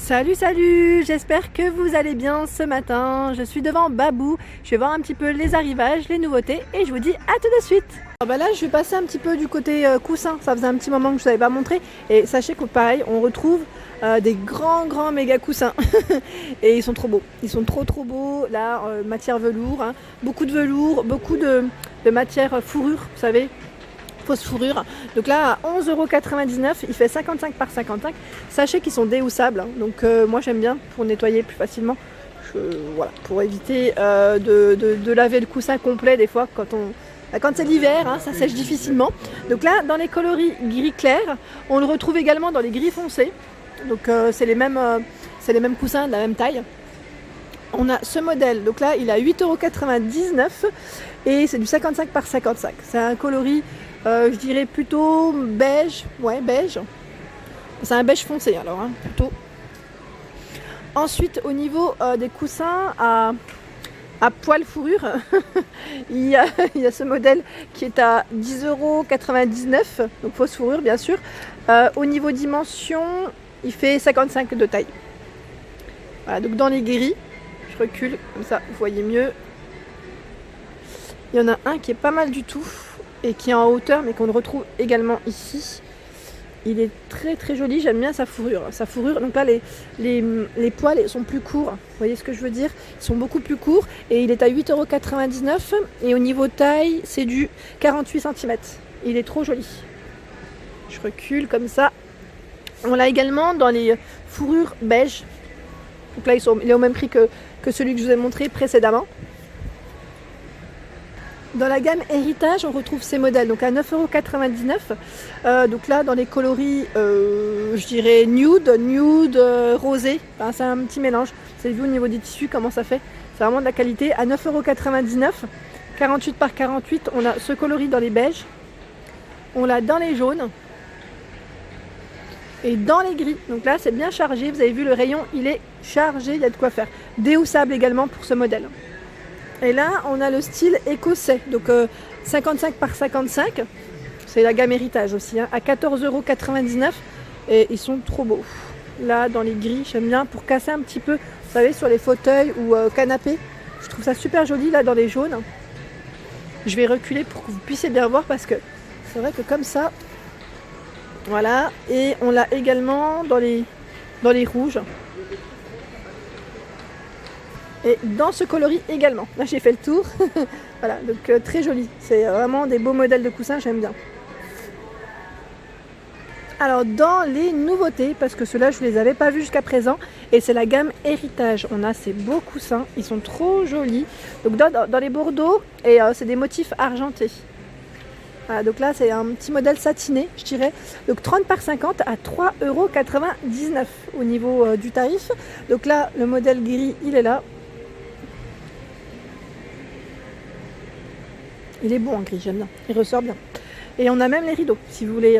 Salut, salut! J'espère que vous allez bien ce matin. Je suis devant Babou. Je vais voir un petit peu les arrivages, les nouveautés et je vous dis à tout de suite. Là, je vais passer un petit peu du côté coussin. Ça faisait un petit moment que je ne vous avais pas montré. Et sachez que pareil, on retrouve des grands méga coussins. Et ils sont trop beaux. Ils sont trop beaux. Là, matière velours. Hein. Beaucoup de velours, beaucoup de matière fourrure, vous savez. Fausse fourrure. Donc là à 11,99 €, il fait 55 par 55. Sachez qu'ils sont déhoussables, hein. Donc moi j'aime bien pour nettoyer plus facilement. Voilà, pour éviter de laver le coussin complet des fois quand c'est l'hiver, hein, ça sèche difficilement. Donc là dans les coloris gris clair, on le retrouve également dans les gris foncés. Donc c'est les mêmes coussins de la même taille. On a ce modèle, donc là il a 8,99 € et c'est du 55 par 55. C'est un coloris je dirais plutôt beige, ouais beige. C'est un beige foncé alors, hein, plutôt. Ensuite au niveau des coussins à poil fourrure, il y a ce modèle qui est à 10,99 €, donc fausse fourrure bien sûr. Au niveau dimension, il fait 55 de taille. Voilà, donc dans les gris, je recule comme ça vous voyez mieux. Il y en a un qui est pas mal du tout et qui est en hauteur mais qu'on retrouve également ici. Il est très joli, j'aime bien sa fourrure. Donc là les poils sont plus courts, vous voyez ce que je veux dire, ils sont beaucoup plus courts et il est à 8,99 € et au niveau taille c'est du 48 cm. Il est trop joli. Je recule comme ça. On l'a également dans les fourrures beige. Donc là il est au même prix que celui que je vous ai montré précédemment. Dans la gamme héritage, on retrouve ces modèles donc à 9,99 €. Donc là, dans les coloris, je dirais nude, rosé. Enfin, c'est un petit mélange. Vous avez vu au niveau des tissus comment ça fait. C'est vraiment de la qualité. À 9,99 €, 48 par 48, on a ce coloris dans les beiges. On l'a dans les jaunes. Et dans les gris. Donc là, c'est bien chargé. Vous avez vu, le rayon, il est chargé. Il y a de quoi faire. Déhoussable également pour ce modèle. Et là, on a le style écossais, donc 55 par 55, c'est la gamme héritage aussi, hein, à 14,99 € et ils sont trop beaux. Là, dans les gris, j'aime bien pour casser un petit peu, vous savez, sur les fauteuils ou canapés. Je trouve ça super joli, là, dans les jaunes. Je vais reculer pour que vous puissiez bien voir parce que c'est vrai que comme ça, voilà. Et on l'a également dans les rouges. Et dans ce coloris également. Là j'ai fait le tour. Voilà, donc très joli. C'est vraiment des beaux modèles de coussins, j'aime bien. Alors dans les nouveautés, parce que ceux-là je ne les avais pas vus jusqu'à présent, et c'est la gamme héritage. On a ces beaux coussins, ils sont trop jolis. Donc dans les bordeaux, et c'est des motifs argentés. Voilà, donc là c'est un petit modèle satiné, je dirais. Donc 30 par 50 à 3,99 € au niveau du tarif. Donc là le modèle gris, il est là. Il est beau en gris, j'aime bien, il ressort bien. Et on a même les rideaux, si vous voulez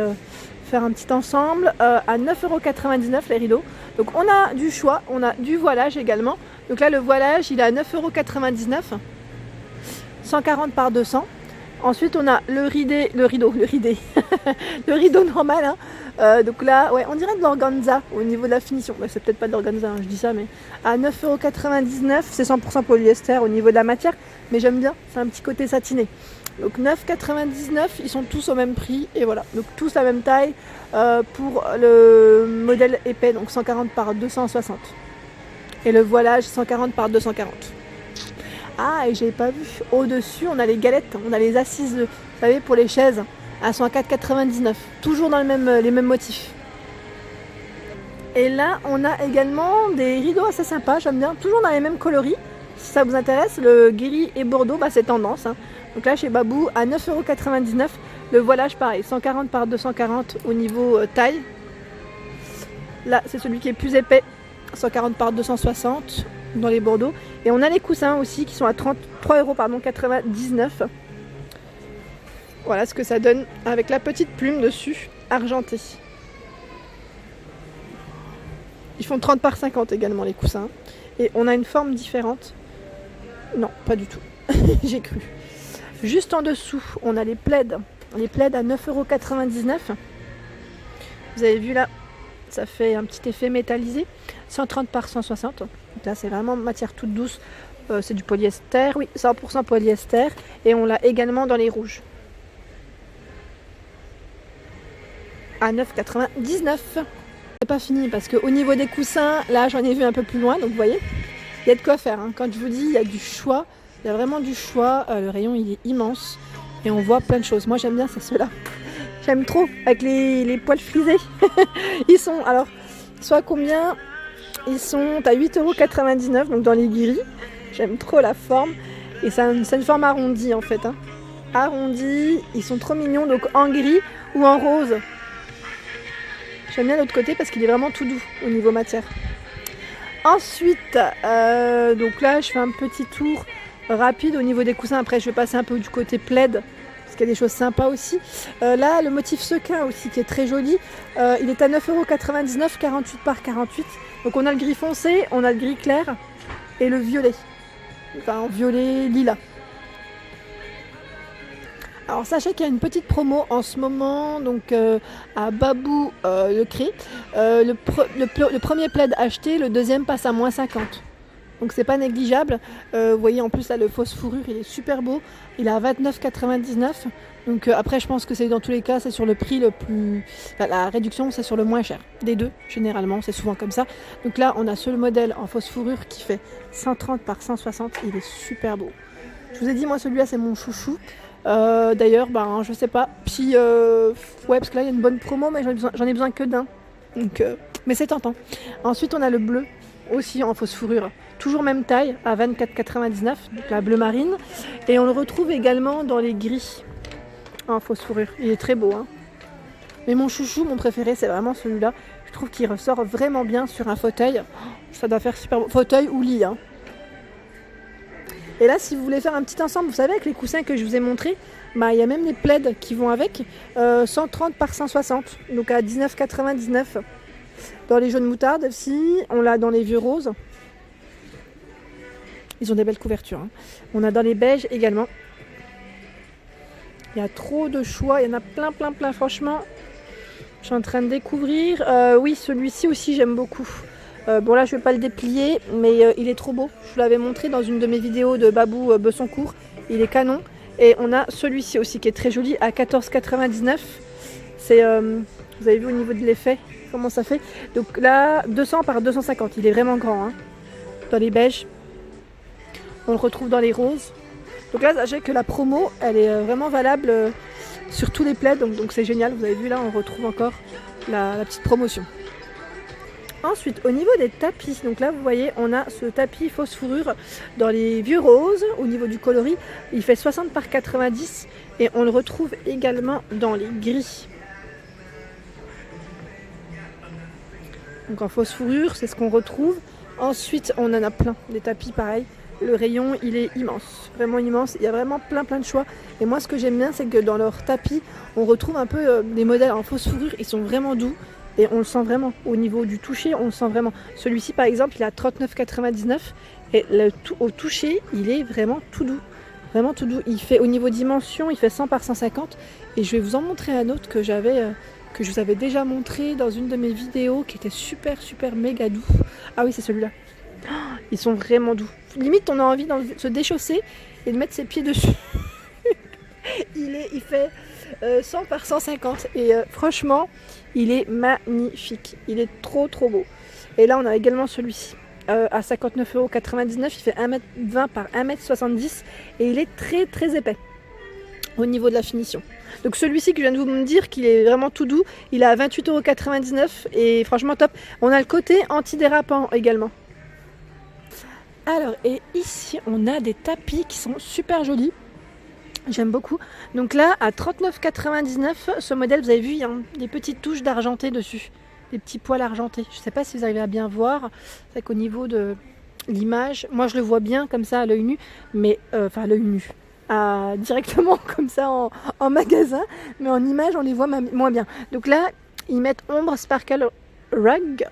faire un petit ensemble, à 9,99 € les rideaux. Donc on a du choix, on a du voilage également. Donc là le voilage il est à 9,99 €, 140 par 200. Ensuite on a le rideau normal, hein. Donc là ouais, on dirait de l'organza au niveau de la finition. Bah, c'est peut-être pas de l'organza, hein, je dis ça, mais à 9,99 €, c'est 100% polyester au niveau de la matière, mais j'aime bien, c'est un petit côté satiné. Donc 9,99 €, ils sont tous au même prix et voilà, donc tous la même taille pour le modèle épais, donc 140 par 260 et le voilage 140 par 240. Ah, et j'ai pas vu, au-dessus on a les galettes, on a les assises, vous savez, pour les chaises, elles sont à 4,99 €, toujours dans les mêmes motifs. Et là on a également des rideaux assez sympas, j'aime bien, toujours dans les mêmes coloris. Si ça vous intéresse, le gris et bordeaux, bah, c'est tendance, hein. Donc là chez Babou à 9,99 €, le voilage pareil, 140 par 240 au niveau taille. Là c'est celui qui est plus épais, 140 par 260 dans les bordeaux. Et on a les coussins aussi qui sont à 3,99 €. Voilà ce que ça donne avec la petite plume dessus, argentée. Ils font 30 par 50 également les coussins. Et on a une forme différente. Non, pas du tout. J'ai cru. Juste en dessous, on a les plaids. Les plaids à 9,99 €. Vous avez vu là, ça fait un petit effet métallisé. 130 par 160. Donc là, c'est vraiment matière toute douce. C'est du polyester, oui, 100% polyester. Et on l'a également dans les rouges. À 9,99. C'est pas fini parce qu'au niveau des coussins, là, j'en ai vu un peu plus loin. Donc vous voyez, il y a de quoi faire. Hein. Quand je vous dis, il y a du choix. Il y a vraiment du choix. Le rayon, il est immense. Et on voit plein de choses. Moi, j'aime bien, c'est ceux-là. J'aime trop, avec les poils frisés. Ils sont, alors, soit combien? Ils sont à 8,99 €, donc dans les gris. J'aime trop la forme. Et c'est une forme arrondie, en fait. Hein. Arrondie, ils sont trop mignons, donc en gris ou en rose. J'aime bien l'autre côté parce qu'il est vraiment tout doux au niveau matière. Ensuite, donc là, je fais un petit tour rapide au niveau des coussins. Après, je vais passer un peu du côté plaid. Il y a des choses sympas aussi. Là, le motif sequin aussi qui est très joli. Il est à 9,99 €, 48 par 48. Donc on a le gris foncé, on a le gris clair et le violet. Enfin, en violet lilas. Alors sachez qu'il y a une petite promo en ce moment donc à Babou le Cré. Le premier plaid acheté, le deuxième passe à moins 50. Donc c'est pas négligeable. Vous voyez en plus là le fausse fourrure il est super beau. Il est à 29,99 €. Donc après je pense que c'est dans tous les cas c'est sur le prix le plus. Enfin, la réduction c'est sur le moins cher. Des deux généralement c'est souvent comme ça. Donc là on a ce modèle en fausse fourrure qui fait 130 par 160. Il est super beau. Je vous ai dit moi celui-là c'est mon chouchou. D'ailleurs ben je sais pas. Puis ouais parce que là il y a une bonne promo mais j'en ai besoin que d'un. Donc mais c'est tentant. Ensuite on a le bleu aussi en fausse fourrure. Toujours même taille, à 24,99 €, donc la bleu marine. Et on le retrouve également dans les gris, en fausse fourrure. Il est très beau. Hein. Mais mon chouchou, mon préféré, c'est vraiment celui-là. Je trouve qu'il ressort vraiment bien sur un fauteuil. Ça doit faire super beau. Fauteuil ou lit. Hein. Et là, si vous voulez faire un petit ensemble, vous savez, avec les coussins que je vous ai montrés, bah, il y a même les plaids qui vont avec. 130 par 160, donc à 19,99 €. Dans les jaunes moutardes aussi, on l'a dans les vieux roses. Ils ont des belles couvertures. Hein. On a dans les beiges également. Il y a trop de choix. Il y en a plein. Franchement, je suis en train de découvrir. Oui, celui-ci aussi, j'aime beaucoup. Bon, là, je ne vais pas le déplier, mais il est trop beau. Je vous l'avais montré dans une de mes vidéos de Babou Bessancourt. Il est canon. Et on a celui-ci aussi qui est très joli à 14,99 €. C'est, vous avez vu au niveau de l'effet comment ça fait. Donc là, 200 par 250. Il est vraiment grand. Hein. Dans les beiges. On le retrouve dans les roses. Donc là, sachez que la promo, elle est vraiment valable sur tous les plaids. Donc c'est génial. Vous avez vu là, on retrouve encore la petite promotion. Ensuite, au niveau des tapis, donc là, vous voyez, on a ce tapis fausse fourrure dans les vieux roses. Au niveau du coloris, il fait 60 par 90. Et on le retrouve également dans les gris. Donc en fausse fourrure, c'est ce qu'on retrouve. Ensuite, on en a plein, des tapis pareils. Le rayon, il est immense, vraiment immense. Il y a vraiment plein de choix. Et moi, ce que j'aime bien, c'est que dans leurs tapis, on retrouve un peu des modèles en fausse fourrure. Ils sont vraiment doux et on le sent vraiment. Au niveau du toucher, on le sent vraiment. Celui-ci, par exemple, il est à 39,99 € et au toucher, il est vraiment tout doux. Vraiment tout doux. Il fait au niveau dimension, il fait 100 par 150. Et je vais vous en montrer un autre que que je vous avais déjà montré dans une de mes vidéos qui était super méga doux. Ah oui, c'est celui-là. Ils sont vraiment doux. Limite, on a envie de se déchausser et de mettre ses pieds dessus. il fait 100 par 150 et franchement, il est magnifique. Il est trop beau. Et là, on a également celui-ci à 59,99 €. Il fait 1,20 par 1,70 m et il est très épais au niveau de la finition. Donc celui-ci que je viens de vous dire qu'il est vraiment tout doux, il est à 28,99 € et franchement top. On a le côté antidérapant également. Alors, et ici, on a des tapis qui sont super jolis. J'aime beaucoup. Donc là, à 39,99 €, ce modèle, vous avez vu, il y a des petites touches d'argenté dessus. Des petits poils argentés. Je ne sais pas si vous arrivez à bien voir. C'est qu'au niveau de l'image, moi je le vois bien comme ça à l'œil nu. Mais, enfin à l'œil nu. Directement comme ça en magasin. Mais en image, on les voit moins bien. Donc là, ils mettent ombre sparkle rug.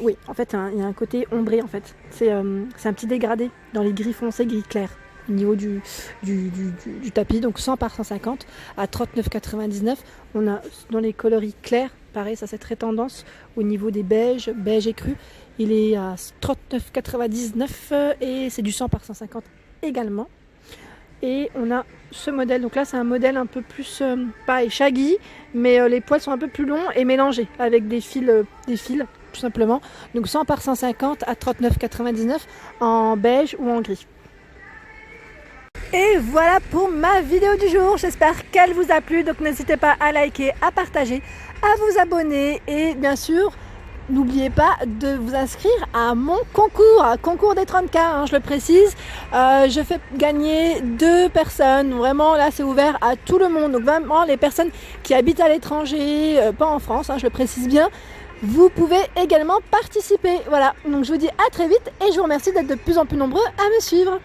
Oui, en fait, il y a un côté ombré, en fait. C'est un petit dégradé dans les gris foncés, gris clair, au niveau du tapis. Donc 100 par 150 à 39,99 €. On a dans les coloris clairs pareil, ça c'est très tendance au niveau des beiges, beige et cru. Il est à 39,99 et c'est du 100 par 150 également. Et on a ce modèle, donc là c'est un modèle un peu plus pareil, shaggy, mais les poils sont un peu plus longs et mélangés avec des fils tout simplement. Donc 100 par 150 à 39,99 en beige ou en gris. Et voilà pour ma vidéo du jour, j'espère qu'elle vous a plu, donc n'hésitez pas à liker, à partager, à vous abonner et bien sûr n'oubliez pas de vous inscrire à mon concours des 30K, hein, je le précise. Je fais gagner 2 personnes, vraiment là c'est ouvert à tout le monde, donc vraiment les personnes qui habitent à l'étranger, pas en France, hein, je le précise bien. Vous pouvez également participer, voilà, donc je vous dis à très vite et je vous remercie d'être de plus en plus nombreux à me suivre.